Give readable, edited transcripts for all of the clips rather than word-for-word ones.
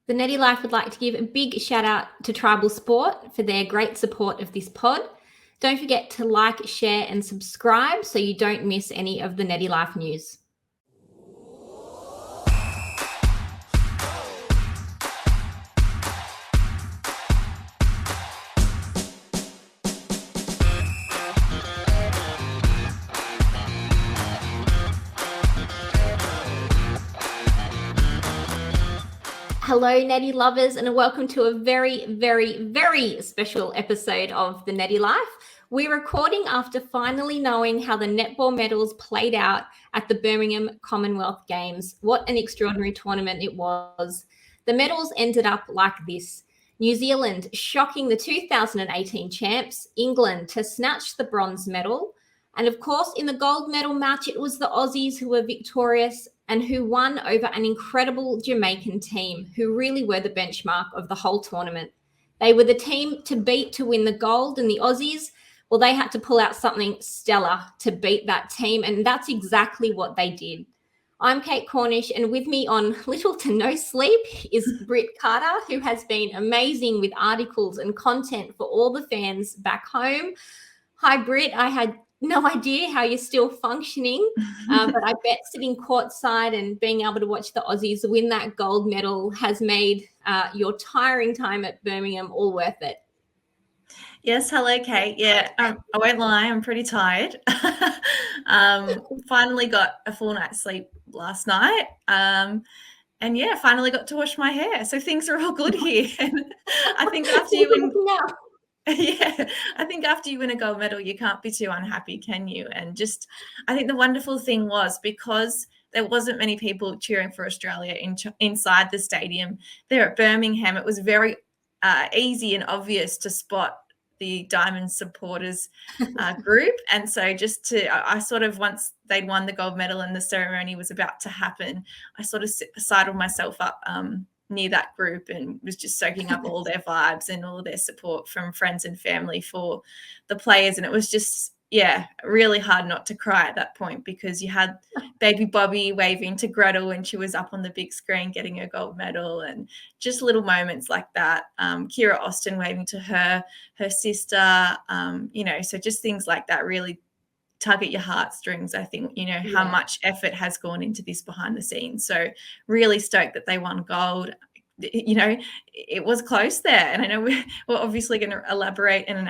The Netty Life would like to give a big shout out to Tribal Sport for their great support of this pod. Don't forget to like, share, and subscribe so you don't miss any of the Netty Life news. Hello, Netty lovers, and welcome to a very, very, very special episode of the Netty Life. We're recording after finally knowing how the netball medals played out at the Birmingham Commonwealth Games. What an extraordinary tournament it was. The medals ended up like this. New Zealand shocking the 2018 champs, England to snatch the bronze medal. And of course, in the gold medal match, it was the Aussies who were victorious and who won over an incredible Jamaican team who really were the benchmark of the whole tournament. They were the team to beat to win the gold, and the Aussies, well, they had to pull out something stellar to beat that team, and that's exactly what they did. I'm Kate Cornish, and with me on little to no sleep is Britt Carter, who has been amazing with articles and content for all the fans back home. Hi, Britt. I had no idea how you're still functioning, but I bet sitting courtside and being able to watch the Aussies win that gold medal has made your tiring time at Birmingham all worth it. Yes, hello, Kate. Yeah, I won't lie, I'm pretty tired. Finally got a full night's sleep last night. And yeah, finally got to wash my hair. So things are all good here. And I think after you win, yeah, I think after you win a gold medal, you can't be too unhappy, can you? And just, I think the wonderful thing was because there wasn't many people cheering for Australia inside the stadium there at Birmingham, it was very easy and obvious to spot the Diamond supporters group. And so I sort of, once they'd won the gold medal and the ceremony was about to happen, I sort of sidled myself up near that group and was just soaking up all their vibes and all their support from friends and family for the players. And it was just, yeah, really hard not to cry at that point because you had baby Bobby waving to Gretel when she was up on the big screen getting her gold medal, and just little moments like that. Kira Austin waving to her sister, so just things like that really tug at your heartstrings. I think, how much effort has gone into this behind the scenes. So really stoked that they won gold. It was close there. And I know we're obviously going to elaborate and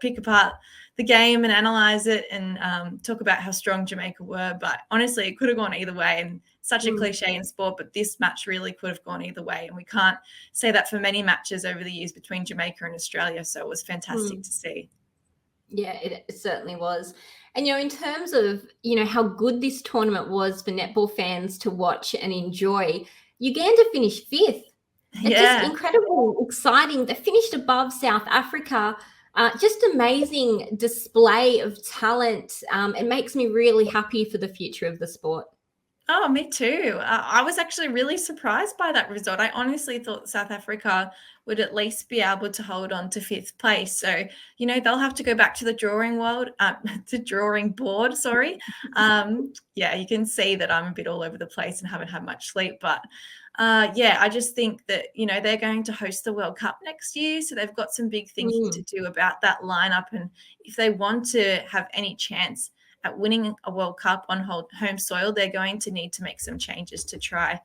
pick apart the game and analyze it and talk about how strong Jamaica were. But honestly, it could have gone either way. And such a cliche in sport, but this match really could have gone either way. And we can't say that for many matches over the years between Jamaica and Australia. So it was fantastic to see. Yeah, it certainly was. And, in terms of, how good this tournament was for netball fans to watch and enjoy, Uganda finished fifth. It's just incredible, exciting. They finished above South Africa. Just amazing display of talent. It makes me really happy for the future of the sport. Oh, me too. I was actually really surprised by that result. I honestly thought South Africa would at least be able to hold on to fifth place. So, they'll have to go back to the drawing board. Sorry. You can see that I'm a bit all over the place and haven't had much sleep. But I just think that, they're going to host the World Cup next year. So they've got some big thinking to do about that lineup. And if they want to have any chance at winning a World Cup on home soil, they're going to need to make some changes to try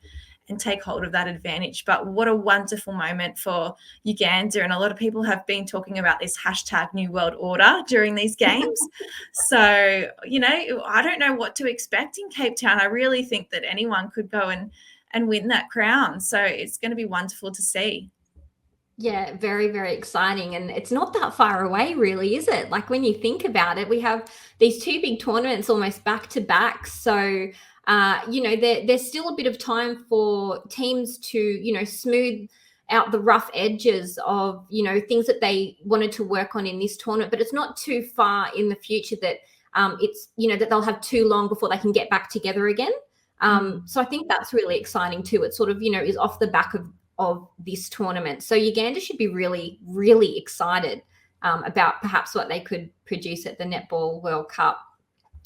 and take hold of that advantage. But what a wonderful moment for Uganda. And a lot of people have been talking about this hashtag New World Order during these games. So, I don't know what to expect in Cape Town. I really think that anyone could go and win that crown. So it's going to be wonderful to see. Yeah, very, very exciting. And it's not that far away, really, is it? Like when you think about it, we have these two big tournaments almost back to back. So, there's still a bit of time for teams to, smooth out the rough edges of, things that they wanted to work on in this tournament. But it's not too far in the future that it's, that they'll have too long before they can get back together again. So I think that's really exciting too. It sort of, is off the back of this tournament. So Uganda should be really, really excited about perhaps what they could produce at the Netball World Cup.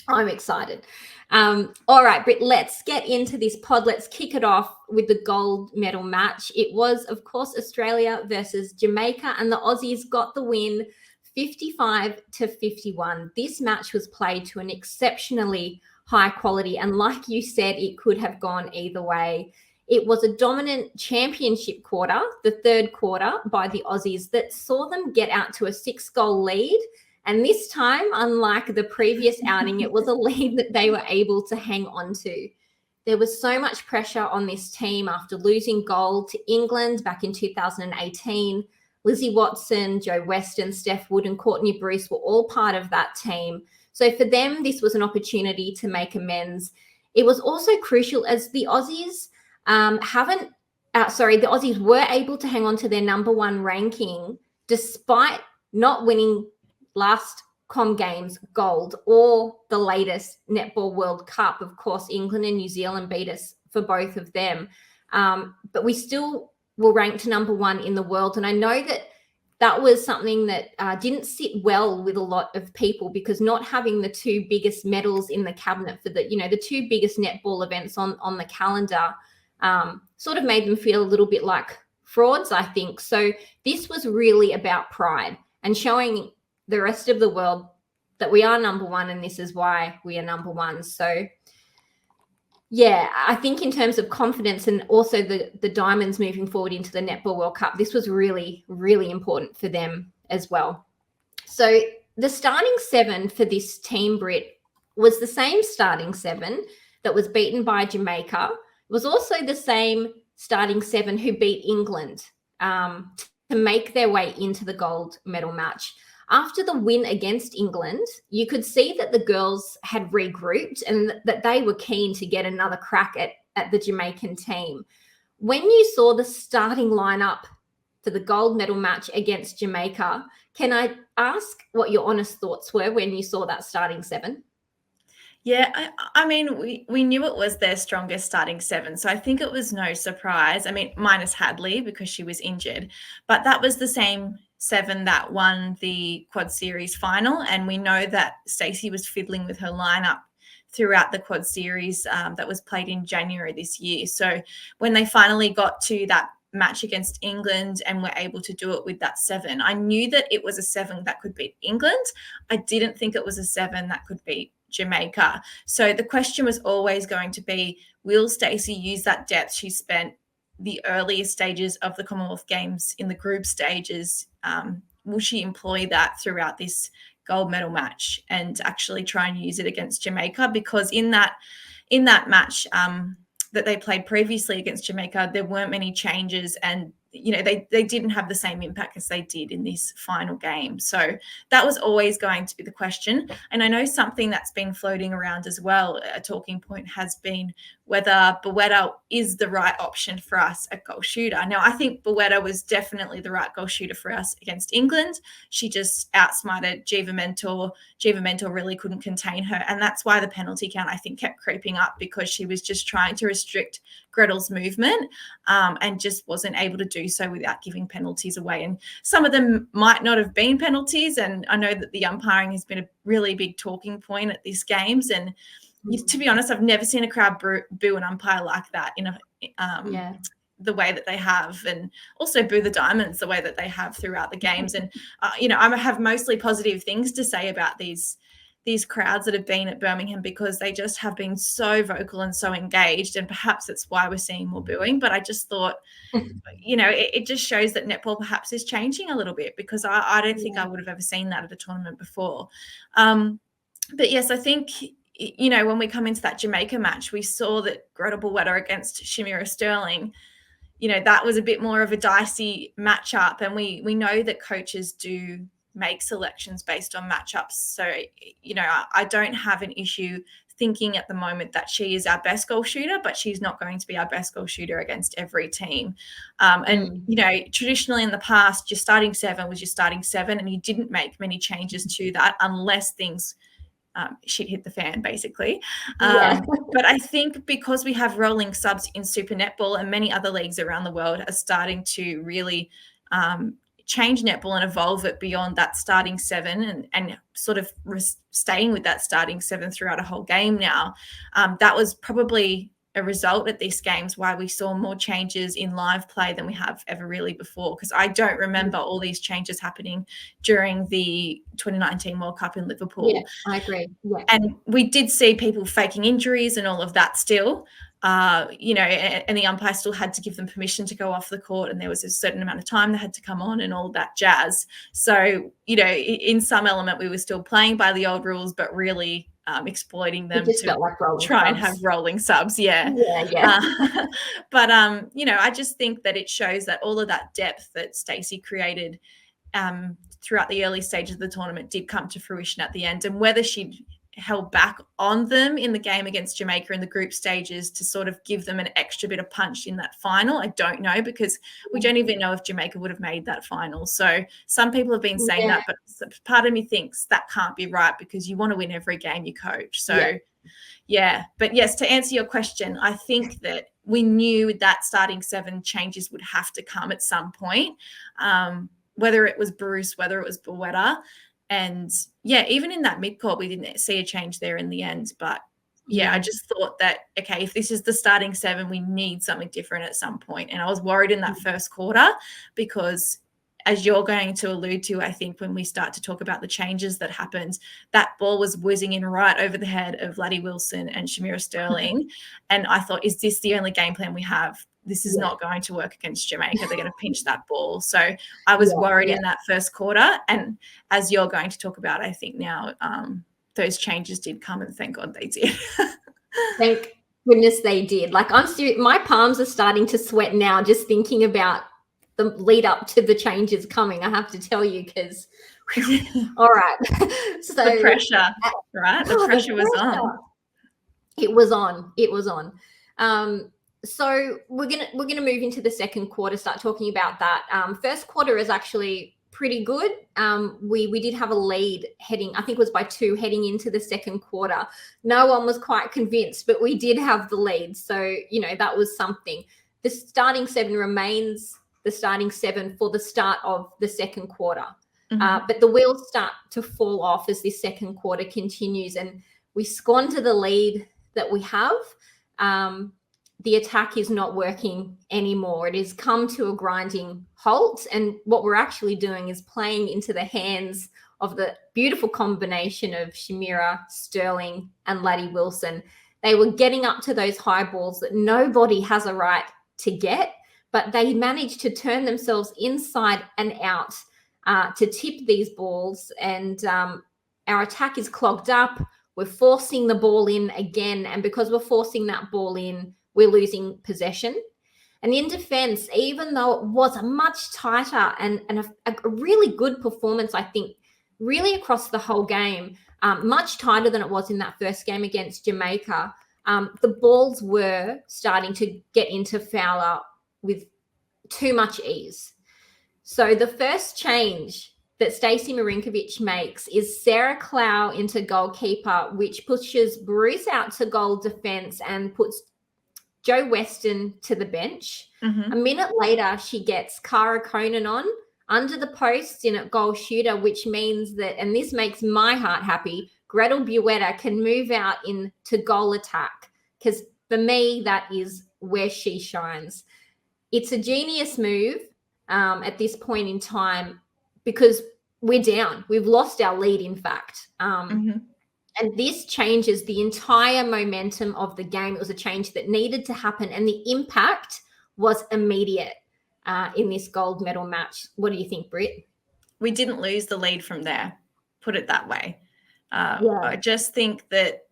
I'm excited. All right, Britt, let's get into this pod. Let's kick it off with the gold medal match. It was, of course, Australia versus Jamaica, and the Aussies got the win 55-51. This match was played to an exceptionally high quality, and like you said, it could have gone either way. It was a dominant championship quarter, the third quarter, by the Aussies that saw them get out to a 6-goal lead. And this time, unlike the previous outing, it was a lead that they were able to hang on to. There was so much pressure on this team after losing gold to England back in 2018. Lizzie Watson, Joe Weston, Steph Wood, and Courtney Bruce were all part of that team. So for them, this was an opportunity to make amends. It was also crucial as the Aussies the Aussies were able to hang on to their number one ranking despite not winning last Com Games gold or the latest Netball World Cup. Of course, England and New Zealand beat us for both of them. But we still were ranked number one in the world. And I know that was something that didn't sit well with a lot of people, because not having the two biggest medals in the cabinet for the two biggest netball events on the calendar sort of made them feel a little bit like frauds, I think. So this was really about pride and showing the rest of the world that we are number one, and this is why we are number one. So yeah, I think in terms of confidence and also the Diamonds moving forward into the Netball World Cup, this was really, really important for them as well. So the starting seven for this team, Brit, was the same starting seven that was beaten by Jamaica. It was also the same starting seven who beat England to make their way into the gold medal match. After the win against England, you could see that the girls had regrouped and that they were keen to get another crack at the Jamaican team. When you saw the starting lineup for the gold medal match against Jamaica, can I ask what your honest thoughts were when you saw that starting seven? Yeah, I mean, we knew it was their strongest starting seven, so I think it was no surprise. I mean, minus Hadley because she was injured, but that was the same seven that won the Quad Series final, and we know that Stacey was fiddling with her lineup throughout the Quad Series that was played in January this year. So when they finally got to that match against England and were able to do it with that seven, I knew that it was a seven that could beat England. I didn't think it was a seven that could beat Jamaica. So the question was always going to be, will Stacey use that depth she spent the earlier stages of the Commonwealth Games in the group stages? Will she employ that throughout this gold medal match and actually try and use it against Jamaica? Because in that match that they played previously against Jamaica, there weren't many changes, and they didn't have the same impact as they did in this final game. So that was always going to be the question. And I know something that's been floating around as well, a talking point has been whether Bowetta is the right option for us at goal shooter. Now, I think Bowetta was definitely the right goal shooter for us against England. She just outsmarted Jiva Mentor. Jiva Mentor really couldn't contain her. And that's why the penalty count, I think, kept creeping up, because she was just trying to restrict Gretel's movement and just wasn't able to do so without giving penalties away. And some of them might not have been penalties. And I know that the umpiring has been a really big talking point at these games. And to be honest, I've never seen a crowd boo an umpire like that the way that they have, and also boo the Diamonds the way that they have throughout the games. And, I have mostly positive things to say about these crowds that have been at Birmingham, because they just have been so vocal and so engaged, and perhaps that's why we're seeing more booing. But I just thought, it just shows that netball perhaps is changing a little bit, because I don't think I would have ever seen that at a tournament before. But yes, I think, when we come into that Jamaica match, we saw that Gretel Bowetta against Shamira Sterling, that was a bit more of a dicey matchup. And we know that coaches do make selections based on matchups. So, I don't have an issue thinking at the moment that she is our best goal shooter, but she's not going to be our best goal shooter against every team. Traditionally in the past, your starting seven was your starting seven, and you didn't make many changes to that unless things shit hit the fan, basically. But I think because we have rolling subs in Super Netball, and many other leagues around the world are starting to really change netball and evolve it beyond that starting seven and sort of staying with that starting seven throughout a whole game now, that was probably a result at these games why we saw more changes in live play than we have ever really before, because I don't remember all these changes happening during the 2019 World Cup in Liverpool. Yeah, I agree. Yeah. And we did see people faking injuries and all of that still, you know, and the umpire still had to give them permission to go off the court, and there was a certain amount of time they had to come on and all that jazz. So, you know, in some element we were still playing by the old rules, but really exploiting them to like try and have rolling subs. Yeah. But you know, I just think that it shows that all of that depth that Stacey created throughout the early stages of the tournament did come to fruition at the end. And whether she'd held back on them in the game against Jamaica in the group stages to sort of give them an extra bit of punch in that final, I don't know, because we don't even know if Jamaica would have made that final. So some people have been saying that, but part of me thinks that can't be right, because you want to win every game you coach. So but yes, to answer your question, I think that we knew that starting seven changes would have to come at some point, whether it was Bruce, whether it was Bowetta. And even in that mid-court, we didn't see a change there in the end. But I just thought that, okay, if this is the starting seven, we need something different at some point. And I was worried in that first quarter, because as you're going to allude to, I think when we start to talk about the changes that happened, that ball was whizzing in right over the head of Laddie Wilson and Shamira Sterling. And I thought, is this the only game plan we have? This is not going to work against Jamaica. They're going to pinch that ball. So I was worried in that first quarter. And as you're going to talk about, I think now those changes did come, and thank God they did. Thank goodness they did. Like, I'm serious, my palms are starting to sweat now just thinking about the lead up to the changes coming, I have to tell you, because all right. So the pressure, right? The pressure was on. It was on. So we're gonna move into the second quarter, start talking about that. First quarter is actually pretty good. We did have a lead heading, I think it was by 2 heading into the second quarter. No one was quite convinced, but we did have the lead. So, you know, that was something. The starting seven remains the starting seven for the start of the second quarter. But the wheels start to fall off as this second quarter continues, and we squander the lead that we have. The attack is not working anymore. It has come to a grinding halt. And what we're actually doing is playing into the hands of the beautiful combination of Shamira, Sterling, and Laddie Wilson. They were getting up to those high balls that nobody has a right to get, but they managed to turn themselves inside and out to tip these balls. And our attack is clogged up. We're forcing the ball in again. And because we're forcing that ball in, we're losing possession. And in defense, even though it was a much tighter and a really good performance, I think, really across the whole game, much tighter than it was in that first game against Jamaica, the balls were starting to get into Fowler with too much ease. So the first change that Stacey Marinkovic makes is Sarah Clow into goalkeeper, which pushes Bruce out to goal defense and puts Joe Weston to the bench. A minute later, she gets Cara Conan on under the post in at goal shooter, which means that, and this makes my heart happy, Gretel Bowetta can move out into goal attack, because for me, that is where she shines. It's a genius move at this point in time, because we're down. We've lost our lead, in fact. And this changes the entire momentum of the game. It was a change that needed to happen, and the impact was immediate in this gold medal match. What do you think, Britt? We didn't lose the lead from there, put it that way. I just think that,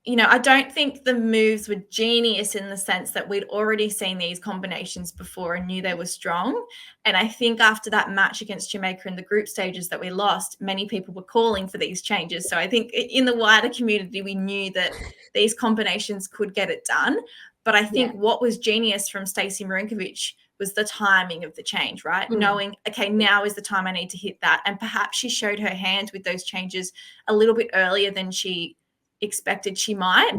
you know, I don't think the moves were genius in the sense that we'd already seen these combinations before and knew they were strong. And I think after that match against Jamaica in the group stages that we lost, many people were calling for these changes. So I think in the wider community, we knew that these combinations could get it done. But I think what was genius from Stacey Marinkovic was the timing of the change, right? Knowing, okay, now is the time I need to hit that. And perhaps she showed her hand with those changes a little bit earlier than she expected she might,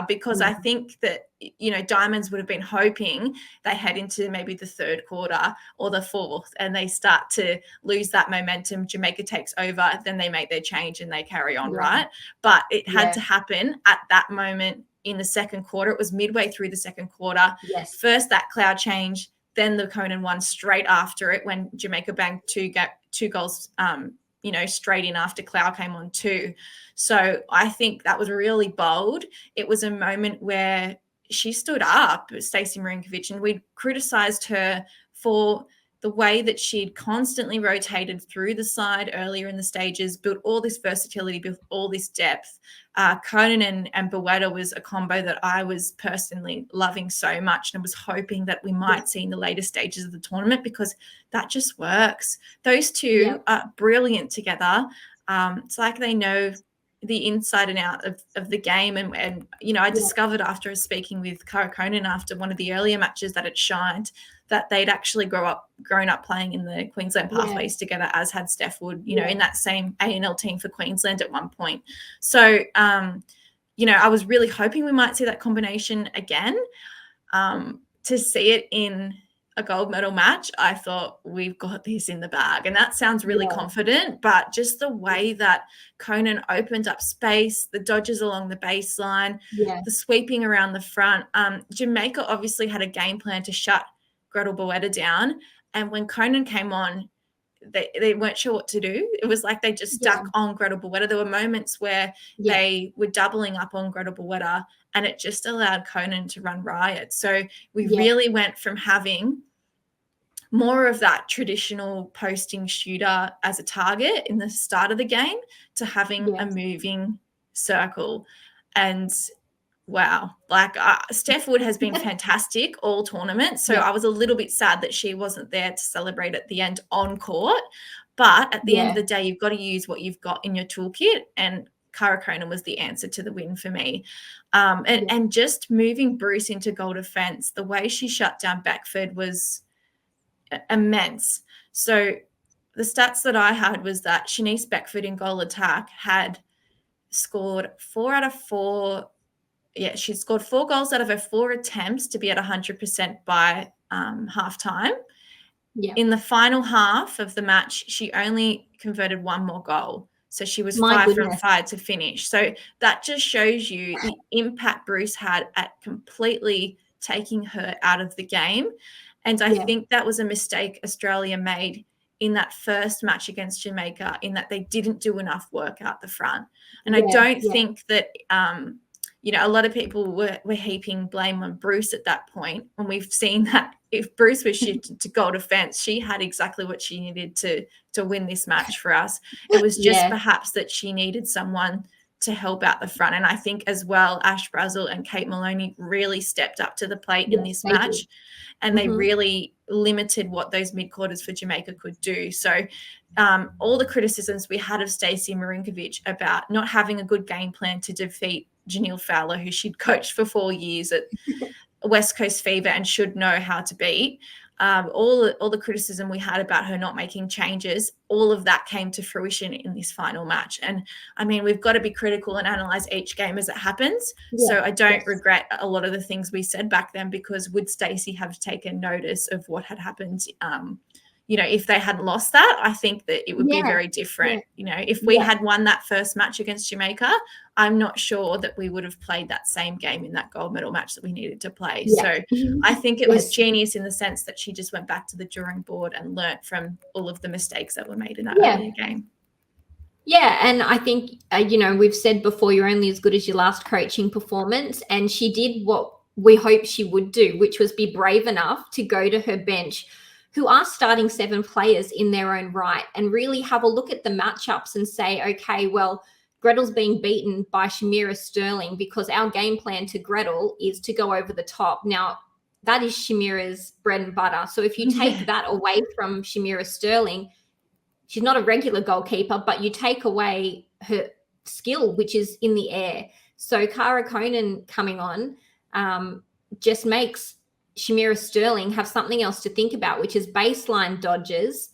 because I think that, you know, Diamonds would have been hoping they head into maybe the third quarter or the fourth and they start to lose that momentum. Jamaica takes over, then they make their change and they carry on, right? But it had to happen at that moment in the second quarter. It was midway through the second quarter. First that cloud change, then the Conan one straight after it when Jamaica banked two goals, you know, straight in after Cloud came on too. So I think that was really bold. It was a moment where she stood up, Stacey Marinkovic, and we'd criticised her for the way that she'd constantly rotated through the side earlier in the stages, built all this versatility, built all this depth. Conan and Bowetta was a combo that I was personally loving so much and was hoping that we might see in the later stages of the tournament because that just works. Those two are brilliant together. It's like they know the inside and out of the game. And you know, I discovered after speaking with Cara Conan after one of the earlier matches that it shined that they'd actually grown up playing in the Queensland pathways together, as had Steph Wood, you know, in that same A&L team for Queensland at one point. So, you know, I was really hoping we might see that combination again. To see it in a gold medal match, I thought we've got this in the bag. And that sounds really confident, but just the way that Conan opened up space, the dodges along the baseline, the sweeping around the front. Jamaica obviously had a game plan to shut Gretel Bowetta down. And when Conan came on, they weren't sure what to do. It was like they just stuck on Gretel Bowetta. There were moments where they were doubling up on Gretel Bowetta and it just allowed Conan to run riot. So we really went from having more of that traditional posting shooter as a target in the start of the game to having a moving circle. And wow, like Steph Wood has been fantastic all tournament. So I was a little bit sad that she wasn't there to celebrate at the end on court. But at the end of the day, you've got to use what you've got in your toolkit. And Cara Conan was the answer to the win for me. And just moving Bruce into goal defense, the way she shut down Beckford was immense. So the stats that I had was that Shanice Beckford in goal attack had scored 4 out of 4. Yeah, she scored 4 goals out of her 4 attempts to be at 100% by halftime. In the final half of the match, she only converted 1 more goal. So she was 5 from 5 to finish. So that just shows you the impact Bruce had at completely taking her out of the game. And I think that was a mistake Australia made in that first match against Jamaica, in that they didn't do enough work out the front. And I don't think that you know, a lot of people were heaping blame on Bruce at that point. And we've seen that if Bruce was shifted to goal defense, she had exactly what she needed to win this match for us. It was just perhaps that she needed someone to help out the front. And I think as well, Ash Brazel and Kate Maloney really stepped up to the plate in this match. And they really limited what those mid-quarters for Jamaica could do. So all the criticisms we had of Stacey Marinkovic about not having a good game plan to defeat Janelle Fowler, who she'd coached for 4 years at West Coast Fever and should know how to beat, all the criticism we had about her not making changes, all of that came to fruition in this final match. And I mean, we've got to be critical and analyze each game as it happens. So I don't regret a lot of the things we said back then, because would Stacey have taken notice of what had happened? You know, if they hadn't lost that, I think that it would be very different. You know, if we had won that first match against Jamaica, I'm not sure that we would have played that same game in that gold medal match that we needed to play. So I think it was genius in the sense that she just went back to the drawing board and learnt from all of the mistakes that were made in that earlier game. Yeah, and I think, you know, we've said before, you're only as good as your last coaching performance. And she did what we hoped she would do, which was be brave enough to go to her bench, who are starting 7 players in their own right, and really have a look at the matchups and say, okay, well, Gretel's being beaten by Shamira Sterling because our game plan to Gretel is to go over the top. Now, that is Shamira's bread and butter. So if you take that away from Shamira Sterling, she's not a regular goalkeeper, but you take away her skill, which is in the air. So Cara Conan coming on just makes Shamira Sterling have something else to think about, which is baseline dodges,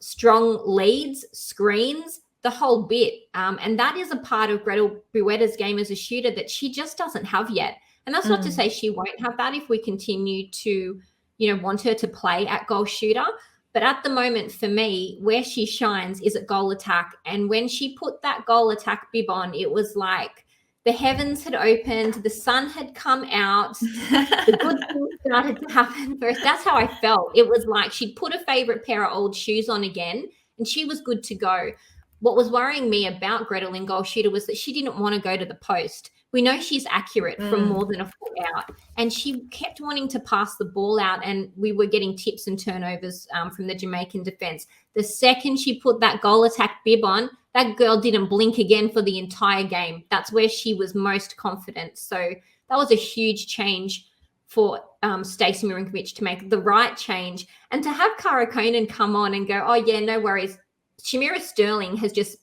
strong leads, screens, the whole bit. And that is a part of Gretel Buetta's game as a shooter that she just doesn't have yet. And that's not to say she won't have that if we continue to, want her to play at goal shooter. But at the moment, for me, where she shines is at goal attack. And when she put that goal attack bib on, it was like the heavens had opened, the sun had come out, the good things started to happen first. That's how I felt. It was like she'd put a favorite pair of old shoes on again, and she was good to go. What was worrying me about Gretel in goal shooter was that she didn't want to go to the post. We know she's accurate from more than a foot out, and she kept wanting to pass the ball out, and we were getting tips and turnovers from the Jamaican defense. The second she put that goal attack bib on, that girl didn't blink again for the entire game. That's where she was most confident. So that was a huge change for Stacey Mirinkovic to make the right change, and to have Cara Conan come on and go, oh yeah, no worries. Shamira Sterling has just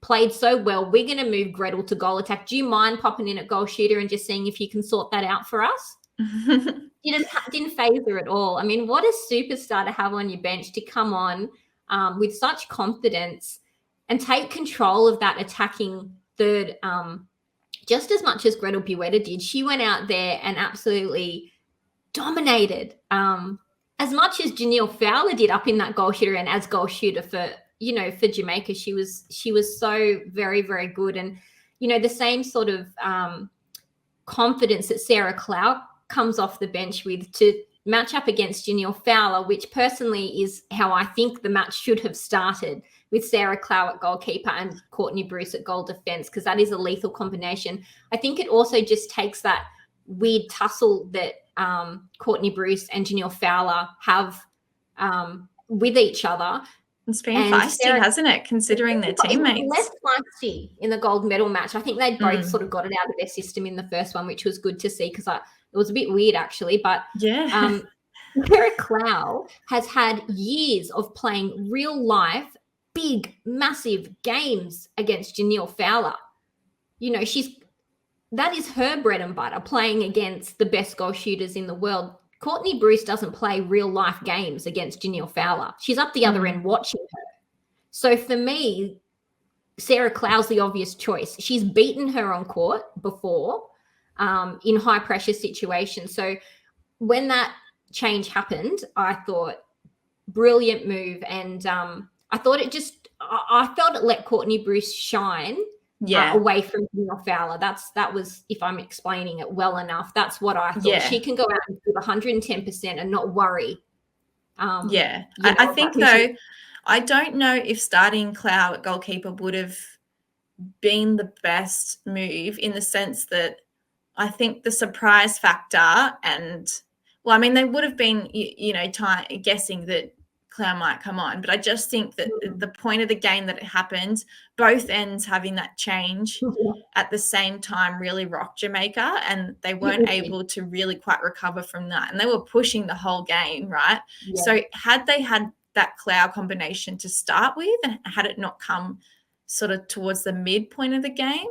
played so well. We're going to move Gretel to goal attack. Do you mind popping in at goal shooter and just seeing if you can sort that out for us? Didn't phase her at all. I mean, what a superstar to have on your bench to come on with such confidence and take control of that attacking third just as much as Gretel Buetta did. She went out there and absolutely dominated as much as Janelle Fowler did up in that goal shooter and as goal shooter for Jamaica. She was so very, very good. And, the same sort of confidence that Sarah Clow comes off the bench with to match up against Janelle Fowler, which personally is how I think the match should have started, with Sarah Clow at goalkeeper and Courtney Bruce at goal defense, because that is a lethal combination. I think it also just takes that weird tussle that Courtney Bruce and Janelle Fowler have with each other. It's been feisty, hasn't it, considering their teammates? Less feisty in the gold medal match. I think they both sort of got it out of their system in the first one, which was good to see, because it was a bit weird actually. But yeah, Sarah Clow has had years of playing real life, big, massive games against Janelle Fowler. That is her bread and butter, playing against the best goal shooters in the world. Courtney Bruce doesn't play real life games against Janelle Fowler. She's up the other end watching her. So for me, Sarah Clow's the obvious choice. She's beaten her on court before in high pressure situations. So when that change happened, I thought brilliant move. And I thought I felt it let Courtney Bruce shine away from Janelle Fowler. That was, if I'm explaining it well enough, that's what I thought. She can go out and give 110% and not worry. I think though, I don't know if starting Clow at goalkeeper would have been the best move, in the sense that I think the surprise factor and, well, I mean, they would have been, guessing that Clow might come on, but I just think that the point of the game that it happened, both ends having that change at the same time really rocked Jamaica, and they weren't able to really quite recover from that, and they were pushing the whole game, right? So had they had that Clow combination to start with, and had it not come sort of towards the midpoint of the game,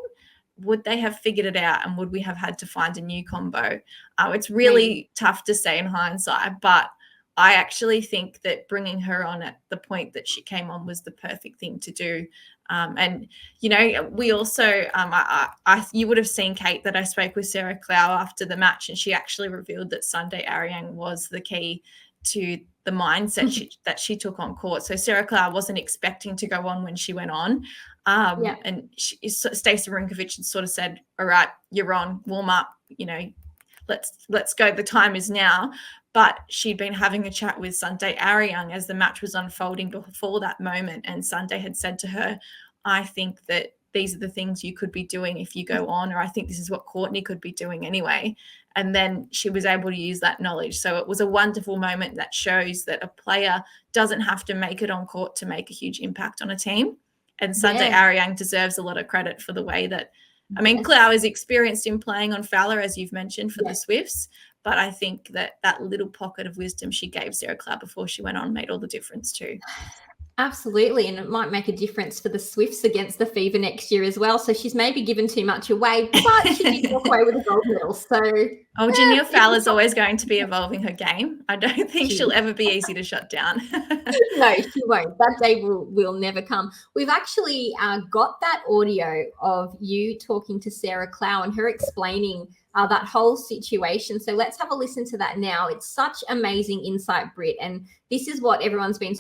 would they have figured it out, and would we have had to find a new combo? It's really tough to say in hindsight, but I actually think that bringing her on at the point that she came on was the perfect thing to do. And, we also, you would have seen, Kate, that I spoke with Sarah Clow after the match, and she actually revealed that Sunday Ariang was the key to the mindset that she took on court. So Sarah Clow wasn't expecting to go on when she went on. And Stacey Mirinkovic had sort of said, all right, you're on, warm up, let's go. The time is now. But she'd been having a chat with Sunday Ariang as the match was unfolding before that moment. And Sunday had said to her, I think that these are the things you could be doing if you go on, or I think this is what Courtney could be doing anyway. And then she was able to use that knowledge. So it was a wonderful moment that shows that a player doesn't have to make it on court to make a huge impact on a team. And Sunday Ariang deserves a lot of credit for the way that, I mean, Clow is experienced in playing on Fowler, as you've mentioned, for the Swifts. But I think that little pocket of wisdom she gave Sarah Clow before she went on made all the difference too. Absolutely, and it might make a difference for the Swifts against the Fever next year as well. So she's maybe given too much away, but she did walk away with a gold medal. So, Janelle Fowler's always going to be evolving her game. I don't think she'll ever be easy to shut down. No, she won't. That day will never come. We've actually got that audio of you talking to Sarah Clow and her explaining that whole situation. So let's have a listen to that now. It's such amazing insight, Britt, and this is what everyone's been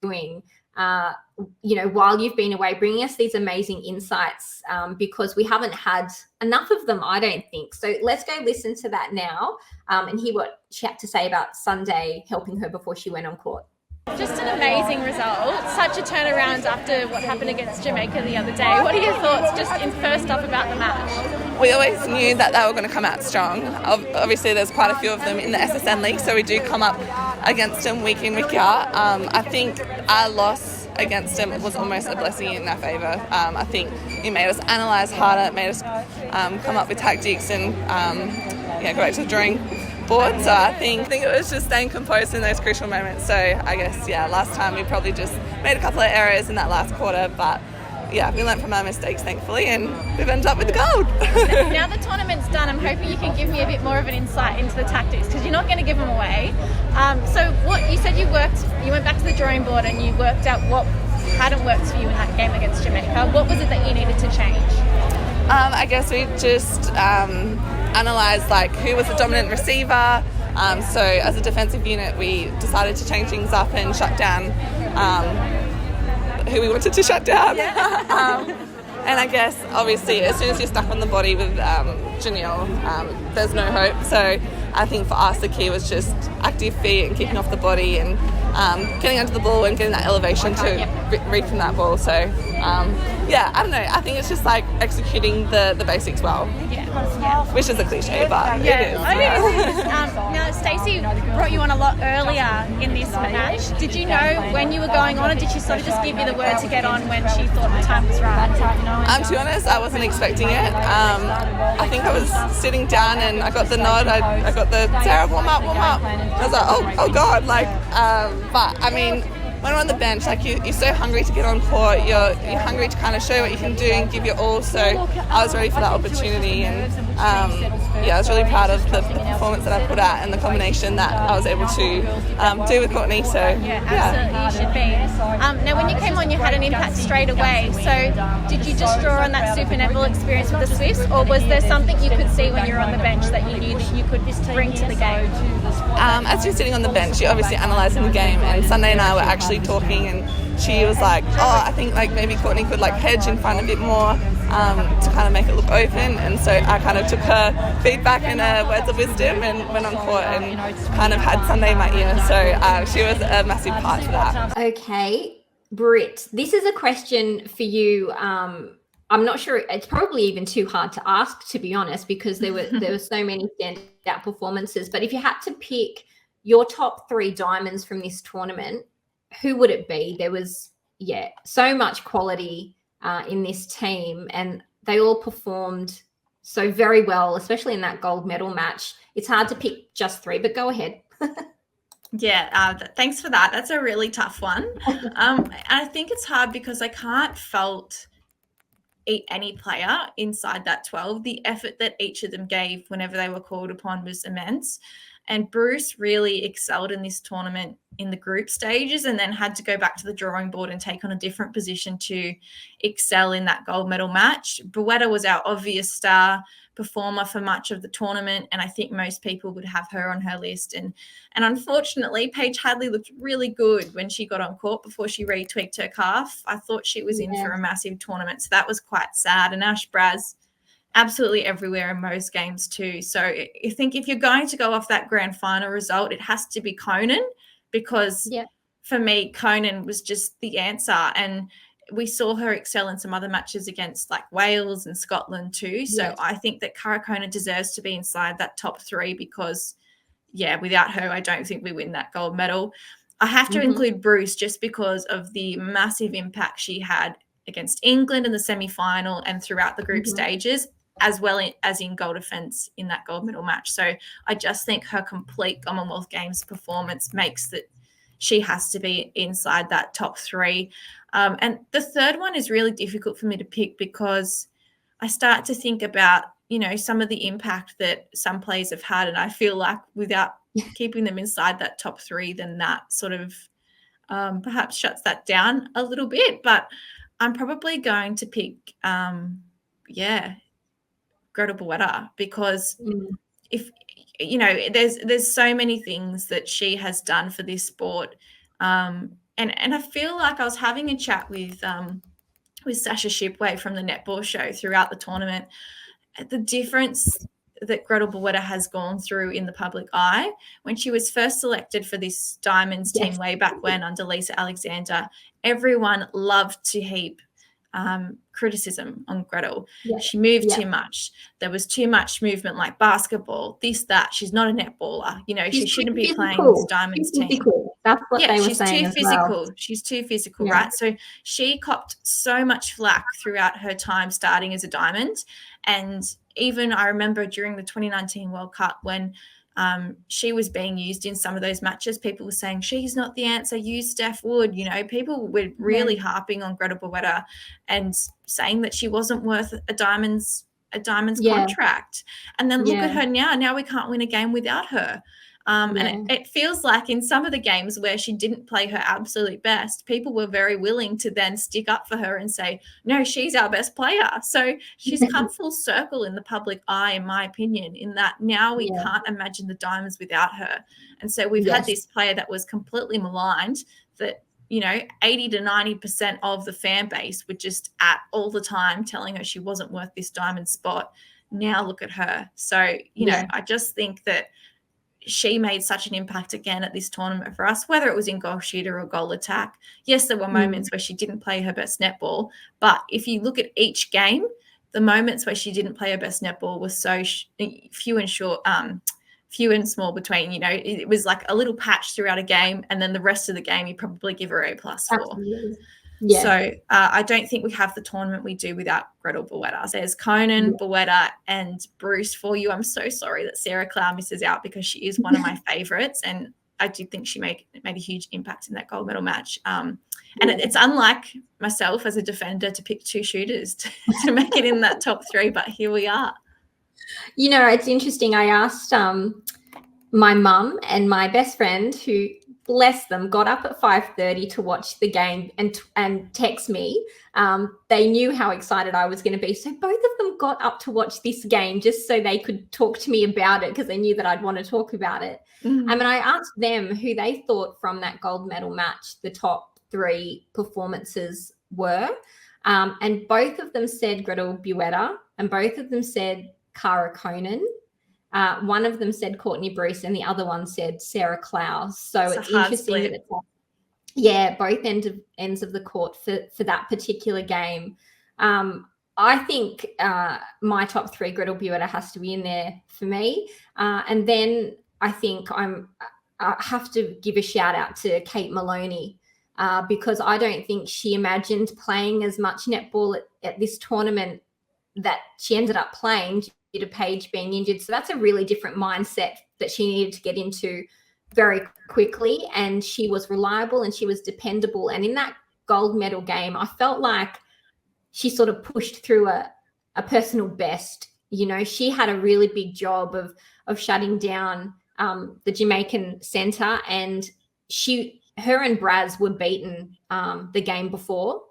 doing while you've been away, bringing us these amazing insights, because we haven't had enough of them, I don't think. So let's go listen to that now and hear what she had to say about Sunday helping her before she went on court. Just an amazing result. Such a turnaround after what happened against Jamaica the other day. What are your thoughts just first off about the match? We always knew that they were going to come out strong. Obviously, there's quite a few of them in the SSN League, so we do come up against them week in, week out. I think our loss against them was almost a blessing in our favour. I think it made us analyse harder, it made us come up with tactics and go back to the drawing board. So I think it was just staying composed in those crucial moments. So I guess, last time we probably just made a couple of errors in that last quarter, but we learnt from our mistakes, thankfully, and we've ended up with the gold. Now the tournament's done, I'm hoping you can give me a bit more of an insight into the tactics, because you're not going to give them away. So what you said, you went back to the drawing board and you worked out what hadn't worked for you in that game against Jamaica. What was it that you needed to change? I guess we just analysed who was the dominant receiver. So as a defensive unit, we decided to change things up and shut down who we wanted to shut down. And I guess, obviously, as soon as you're stuck on the body with Janelle, there's no hope. So I think for us, the key was just active feet and kicking off the body and getting onto the ball and getting that elevation to read from that ball. So, I don't know. I think it's just executing the basics well. Which is a cliche, but it is. Now, Stacey brought you on a lot earlier in this match. Did you know when you were going on, or did she sort of just give you the word to get on when she thought the time was right? To be honest, I wasn't expecting it. I think I was sitting down and I got the nod. I got the Sarah, warm up. I was like, oh God, but I mean, when we're on the bench, you're so hungry to get on court, you're hungry to kind of show what you can do and give your all. So I was ready for that opportunity, and I was really proud of the performance that I put out and the combination that I was able to do with Courtney. So absolutely, you should be. Now, when you came on, you had an impact straight away. So did you just draw on that Super Netball experience with the Swifts, or was there something you could see when you were on the bench that you knew that you could bring to the game? As you're sitting on the bench, you're obviously analysing the game, and Sunday and I were actually talking, and she was like, I think maybe Courtney could hedge in front a bit more to kind of make it look open. And so I kind of took her feedback and her words of wisdom and went on court and kind of had Sunday in my ear. So she was a massive part of that. Okay, Britt, this is a question for you. I'm not sure, it's probably even too hard to ask, to be honest, because there were so many standout performances. But if you had to pick your top 3 diamonds from this tournament, who would it be? There was, so much quality in this team, and they all performed so very well, especially in that gold medal match. It's hard to pick just 3, but go ahead. Thanks for that. That's a really tough one. I think it's hard because I can't fault any player inside that 12. The effort that each of them gave whenever they were called upon was immense. And Bruce really excelled in this tournament in the group stages, and then had to go back to the drawing board and take on a different position to excel in that gold medal match. Bueta was our obvious star performer for much of the tournament, and I think most people would have her on her list. And unfortunately, Paige Hadley looked really good when she got on court before she retweaked her calf. I thought she was in for a massive tournament, so that was quite sad. And Ash Braz, absolutely everywhere in most games too. So I think if you're going to go off that grand final result, it has to be Conan, because for me, Conan was just the answer. And we saw her excel in some other matches against Wales and Scotland too. So I think that Cara Conan deserves to be inside that top 3 because, without her, I don't think we win that gold medal. I have to include Bruce just because of the massive impact she had against England in the semi-final and throughout the group stages, as well as in goal defence in that gold medal match. So I just think her complete Commonwealth Games performance makes that she has to be inside that top 3. And the third one is really difficult for me to pick because I start to think about, some of the impact that some players have had. And I feel like without keeping them inside that top 3, then that sort of perhaps shuts that down a little bit. But I'm probably going to pick, Gretel Bueta, because if there's so many things that she has done for this sport, and I feel like I was having a chat with Sasha Shipway from the Netball show throughout the tournament. The difference that Gretel Bueta has gone through in the public eye. When she was first selected for this Diamonds team way back when under Lisa Alexander, everyone loved to heap criticism on Gretel. She moved too much. There was too much movement, like basketball, this, that. She's not a netballer. She shouldn't be playing this Diamonds team. That's what they were saying. She's too physical. Well. She's too physical, right? So she copped so much flack throughout her time starting as a Diamond. And even I remember during the 2019 World Cup when she was being used in some of those matches, people were saying, she's not the answer, use Steph Wood. People were really harping on Gretel Bueta and saying that she wasn't worth a Diamonds contract. And then look at her now. Now we can't win a game without her. And it feels like in some of the games where she didn't play her absolute best, people were very willing to then stick up for her and say, no, she's our best player. So she's come full circle in the public eye, in my opinion, in that now we can't imagine the Diamonds without her. And so we've had this player that was completely maligned, that 80 to 90% of the fan base were just at all the time telling her she wasn't worth this Diamond spot. Now look at her. So, I just think that she made such an impact again at this tournament for us, whether it was in goal shooter or goal attack. Yes, there were moments where she didn't play her best netball, but if you look at each game, the moments where she didn't play her best netball were so few and small between. It was like a little patch throughout a game, and then the rest of the game you probably give her A+ for. Absolutely. Yeah. So I don't think we have the tournament we do without Gretel Bueta. There's Conan, Bueta, and Bruce for you. I'm so sorry that Sarah Clow misses out because she is one of my favourites, and I do think she made a huge impact in that gold medal match. And it's unlike myself as a defender to pick 2 shooters to make it in that top 3, but here we are. It's interesting. I asked my mum and my best friend, who, bless them, got up at 5:30 to watch the game and text me. They knew how excited I was going to be. So both of them got up to watch this game just so they could talk to me about it, because they knew that I'd want to talk about it. And I asked them who they thought from that gold medal match the top 3 performances were. And both of them said Gretel Bueta, and both of them said Cara Conan. One of them said Courtney Bruce, and the other one said Sarah Clow. So it's interesting that it's both ends of the court for that particular game. I think my top 3, Gretel Bueta has to be in there for me. And then I think I have to give a shout out to Kate Maloney, because I don't think she imagined playing as much netball at this tournament that she ended up playing due to Paige being injured. So that's a really different mindset that she needed to get into very quickly. And she was reliable and she was dependable. And in that gold medal game, I felt like she sort of pushed through a personal best. She had a really big job of shutting down the Jamaican centre, and her and Braz were beaten the game before.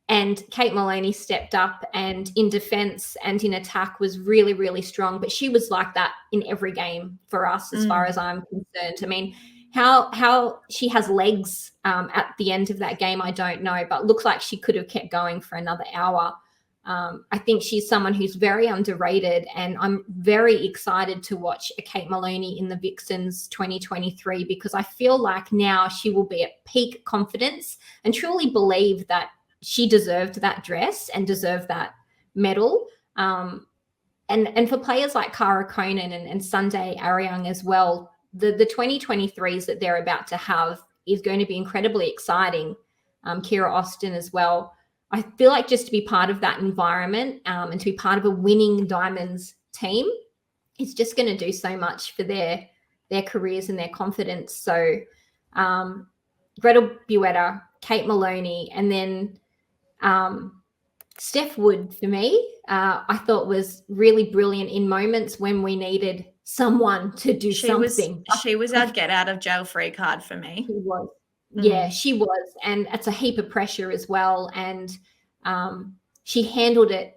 And Kate Maloney stepped up and in defense and in attack was really, really strong. But she was like that in every game for us, as far as I'm concerned. I mean, how she has legs at the end of that game, I don't know, but looks like she could have kept going for another hour. I think she's someone who's very underrated, and I'm very excited to watch a Kate Maloney in the Vixens 2023, because I feel like now she will be at peak confidence and truly believe that she deserved that dress and deserved that medal. And for players like Cara Conan and Sunday Ariang as well, the 2023s that they're about to have is going to be incredibly exciting. Kira Austin as well. I feel like just to be part of that environment and to be part of a winning Diamonds team, it's just going to do so much for their careers and their confidence. So Gretel Buetta, Kate Maloney, and then Steph Wood for me, I thought was really brilliant in moments when we needed someone to do something. She was our get out of jail free card for me. She was. Yeah, she was. And it's a heap of pressure as well. And she handled it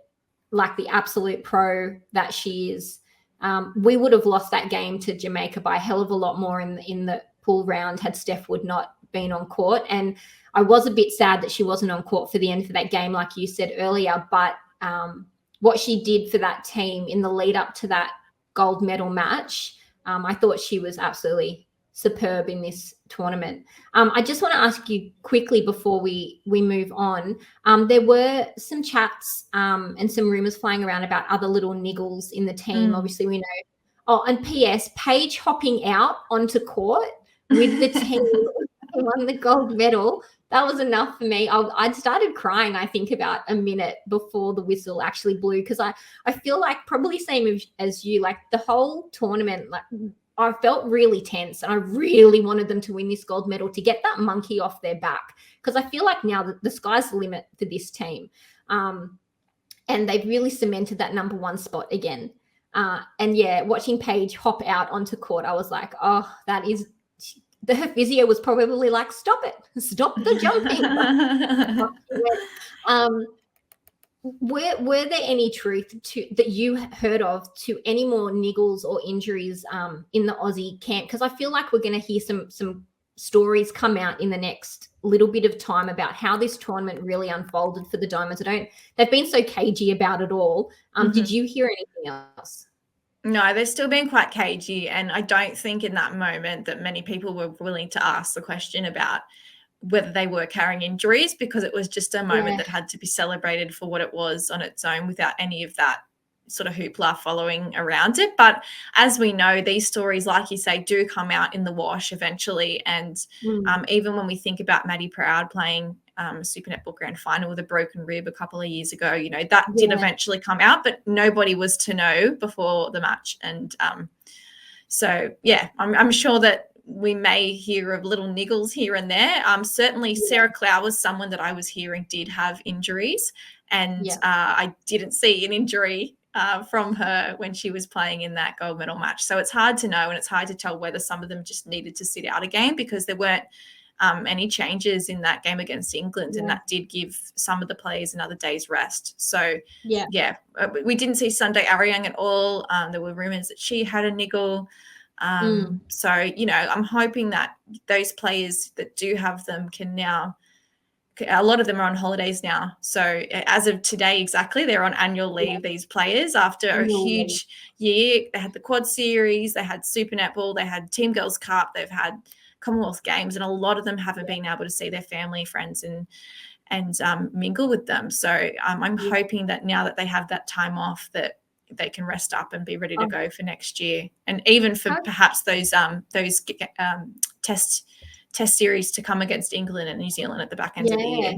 like the absolute pro that she is. We would have lost that game to Jamaica by a hell of a lot more in the pool round had Steph Wood not been on court. And I was a bit sad that she wasn't on court for the end of that game, like you said earlier. But what she did for that team in the lead up to that gold medal match, I thought she was absolutely superb in this tournament. I just want to ask you quickly before we move on. There were some chats and some rumors flying around about other little niggles in the team. Obviously, we know. Oh, and P.S. Paige hopping out onto court with the team who won the gold medal. That was enough for me. I'd started crying, I think, about a minute before the whistle actually blew, because I feel like probably same as you, like the whole tournament, like I felt really tense and I really wanted them to win this gold medal to get that monkey off their back, because I feel like now the sky's the limit for this team. And they've really cemented that number one spot again. And yeah, watching Paige hop out onto court, I was like, oh, that is... Her physio was probably like, stop it, stop the jumping. Were there any truth that you heard of to any more niggles or injuries in the Aussie camp? Because I feel like we're going to hear some stories come out in the next little bit of time about how this tournament really unfolded for the Diamonds. They've been so cagey about it all. Did you hear anything else? No, they're still being quite cagey, and I don't think in that moment that many people were willing to ask the question about whether they were carrying injuries, because it was just a moment that had to be celebrated for what it was on its own without any of that sort of hoopla following around it. But as we know, these stories, like you say, do come out in the wash eventually. And even when we think about Maddie Proud playing Super Netball Grand Final with a broken rib a couple of years ago, you know, that did eventually come out, but nobody was to know before the match. And so, yeah, I'm sure that we may hear of little niggles here and there. Certainly Sarah Clow was someone that I was hearing did have injuries, and I didn't see an injury from her when she was playing in that gold medal match. So it's hard to know, and it's hard to tell whether some of them just needed to sit out a game, because there weren't any changes in that game against England, and that did give some of the players another day's rest. So, we didn't see Sunday Ariang at all. There were rumours that she had a niggle. So, you know, I'm hoping that those players that do have them can now, a lot of them are on holidays now. So as of today, exactly, they're on annual leave, these players, after a huge year. They had the Quad Series, they had Super Netball, they had Team Girls Cup, they've had Commonwealth Games, and a lot of them haven't been able to see their family, friends, and mingle with them. So I'm hoping that now that they have that time off, that they can rest up and be ready to go for next year, and even for perhaps those test series to come against England and New Zealand at the back end of the year.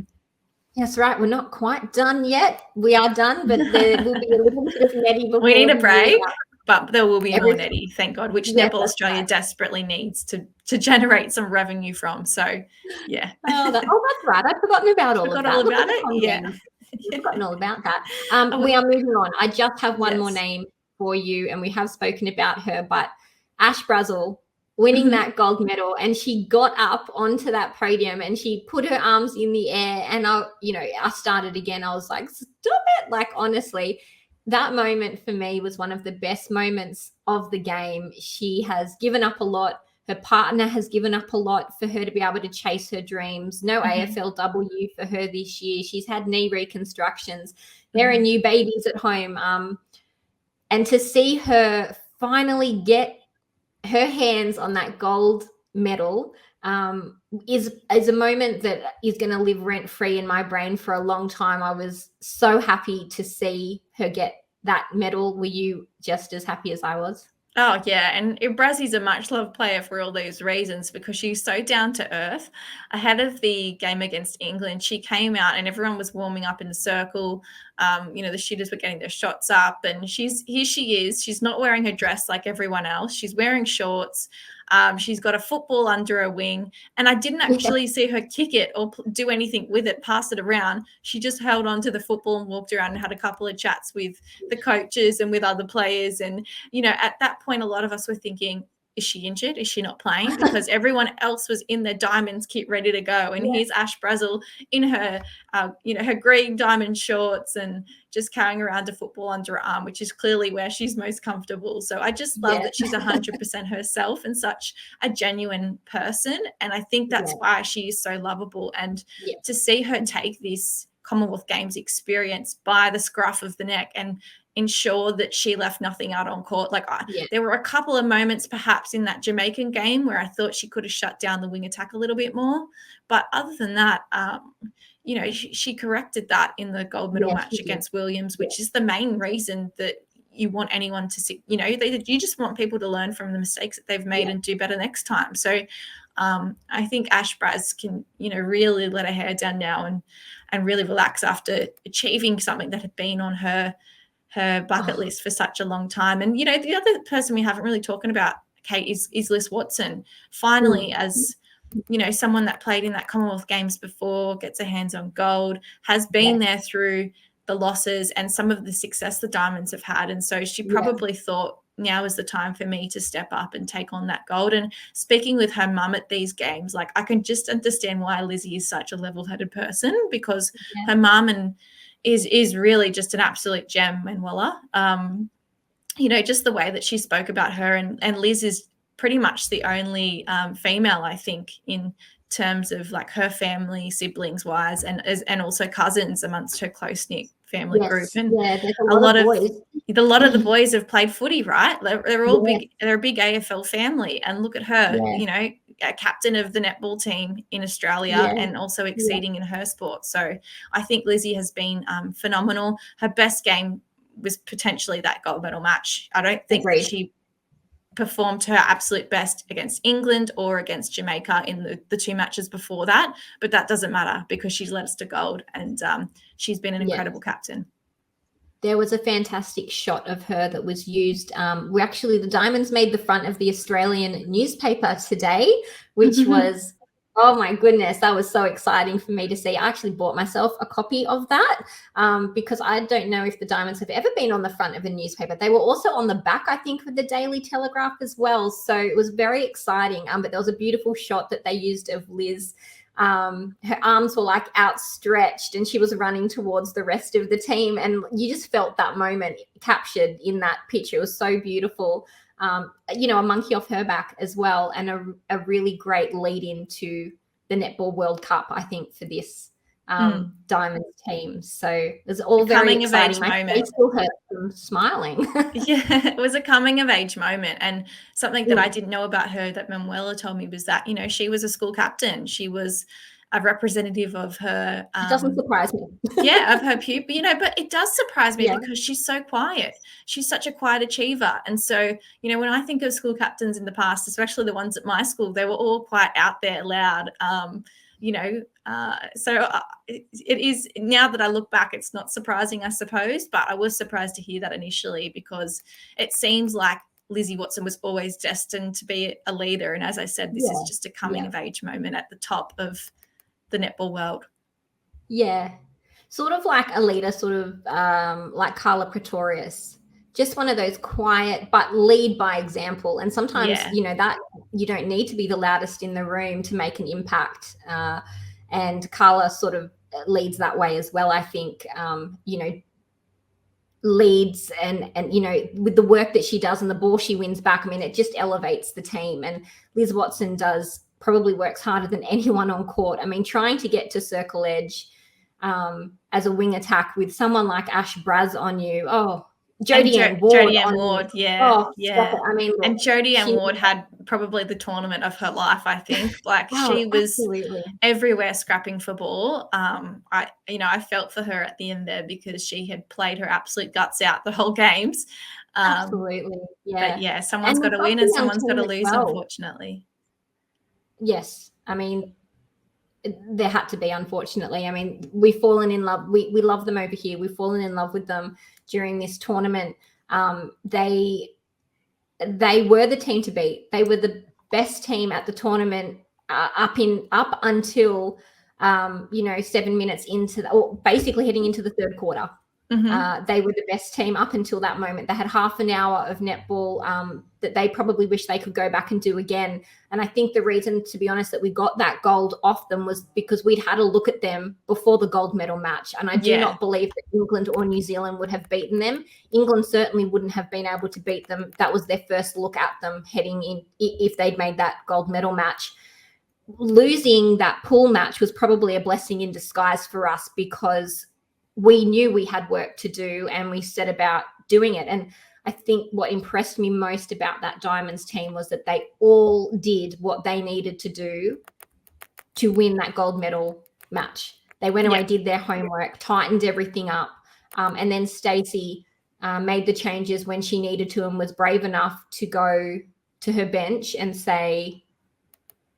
That's right. We're not quite done yet. We are done, but there will be a little bit of Netty before we need a break. But there will be more Netty, thank God, which Netball Australia desperately needs to generate some revenue from. So, yeah. That's right. I've forgotten about all of that. All about it? Yeah. I've forgotten all about that. We are moving on. I just have one more name for you, and we have spoken about her, but Ash Brazel winning that gold medal, and she got up onto that podium and she put her arms in the air, and I started again. I was like, stop it. Like, honestly, that moment for me was one of the best moments of the game. She has given up a lot. Her partner has given up a lot for her to be able to chase her dreams. No AFLW for her this year. She's had knee reconstructions. There are new babies at home. And to see her finally get her hands on that gold medal is a moment that is going to live rent-free in my brain for a long time. I was so happy to see her get that medal. Were you just as happy as I was? Oh, yeah. And Brazzie's a much-loved player for all those reasons, because she's so down to earth. Ahead of the game against England, she came out and everyone was warming up in the circle. The shooters were getting their shots up, and here she is. She's not wearing her dress like everyone else. She's wearing shorts. She's got a football under her wing, and I didn't actually see her kick it or do anything with it, pass it around. She just held on to the football and walked around and had a couple of chats with the coaches and with other players. And, you know, at that point, a lot of us were thinking, is she injured? Is she not playing? Because everyone else was in their Diamonds kit ready to go. And here's Ash Brazel in her, her green diamond shorts and just carrying around a football under her arm, which is clearly where she's most comfortable. So I just love that she's 100% herself and such a genuine person. And I think that's why she is so lovable. And to see her take this Commonwealth Games experience by the scruff of the neck and ensure that she left nothing out on court. Like there were a couple of moments perhaps in that Jamaican game where I thought she could have shut down the wing attack a little bit more. But other than that, she corrected that in the gold medal match against Williams, which is the main reason that you want anyone to see, you just want people to learn from the mistakes that they've made and do better next time. So I think Ash Braz can, really let her hair down now and really relax after achieving something that had been on her bucket list for such a long time. And, the other person we haven't really talking about, Kate, is Liz Watson. Finally, as, someone that played in that Commonwealth Games before, gets her hands on gold, has been there through the losses and some of the success the Diamonds have had. And so she probably thought, now is the time for me to step up and take on that gold. And speaking with her mum at these games, like I can just understand why Lizzie is such a level-headed person, because her mum is really just an absolute gem, Manuela. Just the way that she spoke about her, and Liz is pretty much the only female, I think, in terms of like her family, siblings wise, and also cousins amongst her close-knit family group. And a lot of the boys have played footy, right? They're all big. They're a big AFL family, and look at her, a captain of the netball team in Australia and also exceeding in her sport. So I think Lizzie has been phenomenal. Her best game was potentially that gold medal match. I don't think that she performed her absolute best against England or against Jamaica in the two matches before that, but that doesn't matter because she's led us to gold, and she's been an incredible captain. There was a fantastic shot of her that was used. The Diamonds made the front of the Australian newspaper today, which was, oh my goodness, that was so exciting for me to see. I actually bought myself a copy of that because I don't know if the Diamonds have ever been on the front of a newspaper. They were also on the back, I think, with the Daily Telegraph as well. So it was very exciting. But there was a beautiful shot that they used of Liz. Her arms were like outstretched and she was running towards the rest of the team, and you just felt that moment captured in that picture. It was so beautiful. A monkey off her back as well, and a really great lead into the Netball World Cup, I think, for this Diamonds team. So it was all very exciting. My face still hurts from smiling. It was a coming of age moment, and something that I didn't know about her that Manuela told me was that she was a school captain. She was a representative of her. It doesn't surprise me. Of her pupil, but it does surprise me because she's so quiet. She's such a quiet achiever. And so, when I think of school captains in the past, especially the ones at my school, they were all quite out there, loud. It is, now that I look back, it's not surprising, I suppose, but I was surprised to hear that initially because it seems like Lizzie Watson was always destined to be a leader. And as I said, this is just a coming of age moment at the top of the netball world. Yeah. Sort of like a leader, sort of like Carla Pretorius. Just one of those quiet, but lead by example. And sometimes, that you don't need to be the loudest in the room to make an impact. And Carla sort of leads that way as well, I think, leads and with the work that she does and the ball she wins back, I mean, it just elevates the team. And Liz Watson probably works harder than anyone on court. I mean, trying to get to circle edge as a wing attack with someone like Ash Braz on you. Oh, Jodie Ann Ward. I mean, and Jodie Ann Ward had probably the tournament of her life, I think. Like she was everywhere scrapping for ball. I felt for her at the end there because she had played her absolute guts out the whole games. Absolutely, yeah. But someone's got to win and someone's got to lose, unfortunately. Yes, I mean, there had to be, unfortunately. I mean, we've fallen in love. We love them over here. We've fallen in love with them during this tournament. They were the team to beat. They were best team at the tournament up until 7 minutes into or basically heading into the third quarter. They were the best team up until that moment. They had half an hour of netball that they probably wish they could go back and do again. And I think the reason, to be honest, that we got that gold off them was because we'd had a look at them before the gold medal match. And I do not believe that England or New Zealand would have beaten them. England certainly wouldn't have been able to beat them. That was their first look at them heading in if they'd made that gold medal match. Losing that pool match was probably a blessing in disguise for us because we knew we had work to do and we set about doing it. And I think what impressed me most about that Diamonds team was that they all did what they needed to do to win that gold medal match. They went away, did their homework, tightened everything up. And then Stacey made the changes when she needed to and was brave enough to go to her bench and say,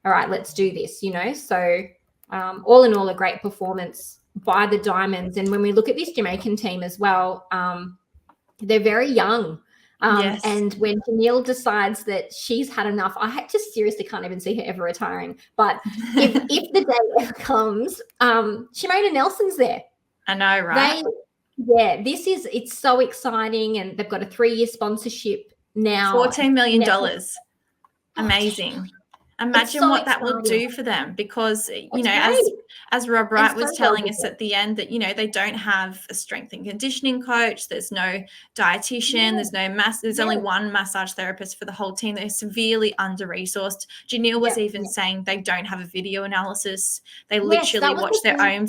all right, let's do this, So all in all, a great performance by the Diamonds. And when we look at this Jamaican team as well, they're very young. And when Camille decides that she's had enough, I just seriously can't even see her ever retiring. But if the day ever comes, Shimona Nelson's there. I know, right? It's so exciting. And they've got a 3-year sponsorship now. $14 million. Amazing. Imagine what that will do for them because, as Rob Wright was telling us at the end that, they don't have a strength and conditioning coach. There's no dietitian. There's no there's only one massage therapist for the whole team. They're severely under-resourced. Janelle was even saying they don't have a video analysis. They literally watch their own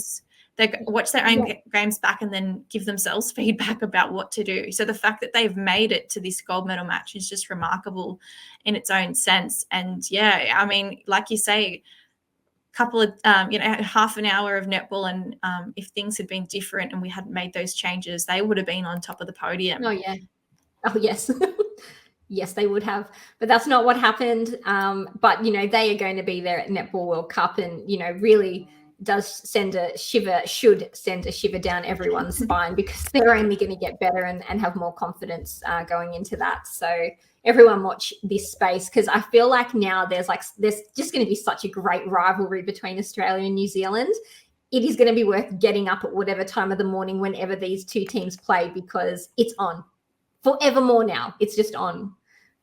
games back and then give themselves feedback about what to do. So the fact that they've made it to this gold medal match is just remarkable in its own sense. And like you say, couple of half an hour of netball, and if things had been different and we hadn't made those changes, they would have been on top of the podium. Yes. Yes, they would have, but that's not what happened. But they are going to be there at Netball World Cup, and really should send a shiver down everyone's spine because they're only going to get better and have more confidence going into that. So everyone watch this space, because I feel like now there's just going to be such a great rivalry between Australia and New Zealand. It is going to be worth getting up at whatever time of the morning whenever these two teams play, because it's on forevermore now. It's just on.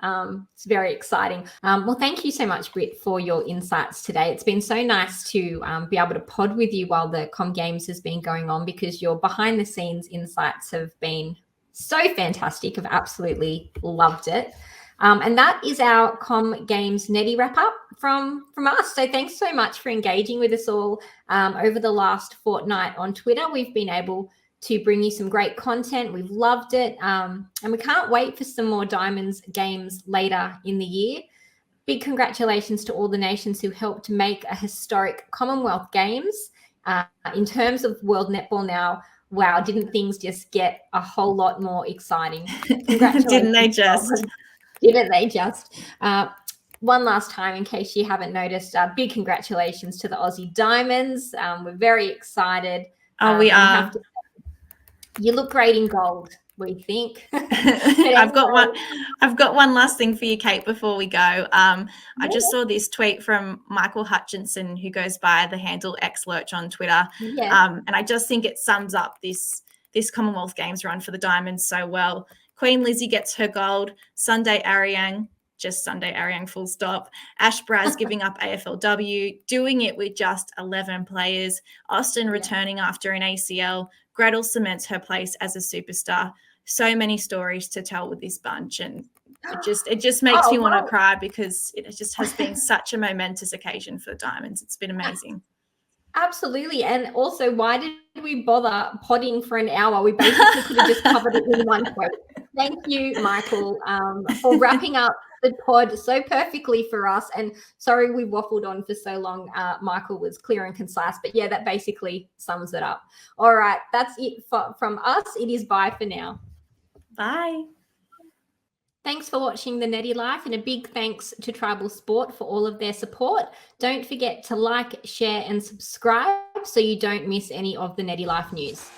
It's very exciting. Well, thank you so much, Britt, for your insights today. It's been so nice to be able to pod with you while the Com Games has been going on, because your behind the scenes insights have been so fantastic. I've absolutely loved it. And that is our Com Games Netty wrap up from us. So thanks so much for engaging with us all over the last fortnight on Twitter. We've been able to bring you some great content. We've loved it. And we can't wait for some more Diamonds games later in the year. Big congratulations to all the nations who helped make a historic Commonwealth Games. In terms of World Netball now, wow, didn't things just get a whole lot more exciting? Congratulations. Didn't they just? Didn't they just? One last time, in case you haven't noticed, big congratulations to the Aussie Diamonds. We're very excited. Oh, we are. You look great in gold, we think. I've got one last thing for you, Kate, before we go. I just saw this tweet from Michael Hutchinson, who goes by the handle XLurch on Twitter. And I just think it sums up this Commonwealth Games run for the Diamonds so well. Queen Lizzie gets her gold. Sunday Ariang, just Sunday Ariang, full stop. Ash Braz giving up AFLW, doing it with just 11 players. Austin returning after an ACL. Gretel cements her place as a superstar. So many stories to tell with this bunch, and it just makes me want to cry, because it just has been such a momentous occasion for the Diamonds. It's been amazing. Absolutely. And also, why did we bother podding for an hour? We basically could have just covered it in one quote. Thank you, Michael, for wrapping up the pod so perfectly for us. And sorry we waffled on for so long. Michael was clear and concise, but yeah, that basically sums it up. All right, that's it from us. It is bye for now. Bye. Thanks for watching the Netty Life, and a big thanks to Tribal Sport for all of their support. Don't forget to like, share and subscribe so you don't miss any of the Netty Life news.